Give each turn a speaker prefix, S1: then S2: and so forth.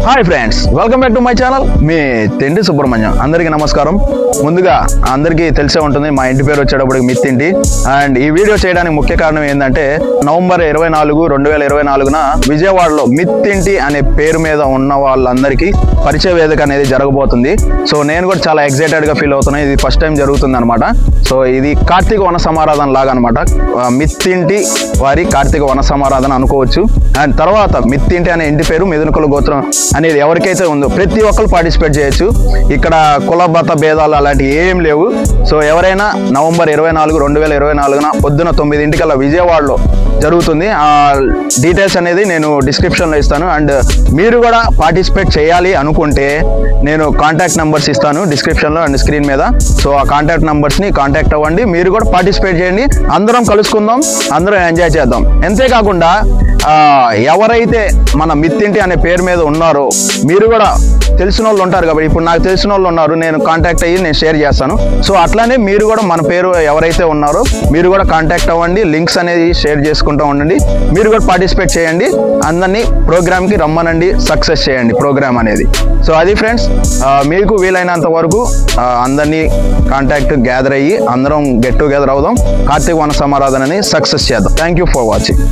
S1: Hi friends, welcome back to my channel. మీ తిండి సుబ్రహ్మణ్యం. అందరికీ నమస్కారం. ముందుగా అందరికీ తెలిసే ఉంటుంది, మా ఇంటి పేరు వచ్చేటప్పటికి మిత్తింటి. అండ్ ఈ వీడియో చేయడానికి ముఖ్య కారణం ఏంటంటే, నవంబర్ 24, 2024న విజయవాడలో మిత్తింటి అనే పేరు మీద ఉన్న వాళ్ళందరికీ పరిచయ వేదిక అనేది జరగబోతుంది. సో నేను కూడా చాలా ఎక్సైటెడ్గా ఫీల్ అవుతున్నాను. ఇది ఫస్ట్ టైం జరుగుతుంది అనమాట. సో ఇది కార్తీక వన సమారాధన లాగా అనమాట. మిత్తింటి వారి కార్తీక వన సమారాధన అనుకోవచ్చు. అండ్ తర్వాత మిత్తింటి అనే ఇంటి పేరు మిదునుకుల గోత్రం అనేది ఎవరికైతే ఉందో ప్రతి ఒక్కరు పార్టిసిపేట్ చేయొచ్చు. ఇక్కడ కుల మత భేదాలు అలాంటివి ఏం లేవు. సో ఎవరైనా నవంబర్ 24, 2024న పొద్దున 9 విజయవాడలో జరుగుతుంది. ఆ డీటెయిల్స్ అనేది నేను డిస్క్రిప్షన్లో ఇస్తాను. అండ్ మీరు కూడా పార్టిసిపేట్ చేయాలి అనుకుంటే నేను కాంటాక్ట్ నెంబర్స్ ఇస్తాను డిస్క్రిప్షన్లో అండ్ స్క్రీన్ మీద. సో ఆ కాంటాక్ట్ నెంబర్స్ని కాంటాక్ట్ అవ్వండి. మీరు కూడా పార్టిసిపేట్ చేయండి. అందరం కలుసుకుందాం, అందరం ఎంజాయ్ చేద్దాం. అంతేకాకుండా ఎవరైతే మన మిత్తింటి అనే పేరు మీద ఉన్నారో మీరు కూడా తెలిసిన వాళ్ళు ఉంటారు కాబట్టి, ఇప్పుడు నాకు తెలిసిన వాళ్ళు ఉన్నారు, నేను కాంటాక్ట్ అయ్యి నేను షేర్ చేస్తాను. సో అట్లానే మీరు కూడా మన పేరు ఎవరైతే ఉన్నారో మీరు కూడా కాంటాక్ట్ అవ్వండి. లింక్స్ అనేది షేర్ చేసుకుంటూ ఉండండి. మీరు కూడా పార్టిసిపేట్ చేయండి. అందరినీ ప్రోగ్రామ్కి రమ్మనండి, సక్సెస్ చేయండి ప్రోగ్రామ్ అనేది. సో అది ఫ్రెండ్స్, మీకు వీలైనంత వరకు అందరినీ కాంటాక్ట్ గ్యాదర్ అయ్యి అందరం గెట్ టుగెదర్ అవుదాం. కార్తీక వన సమారాధనని సక్సెస్ చేద్దాం. Thank you for watching.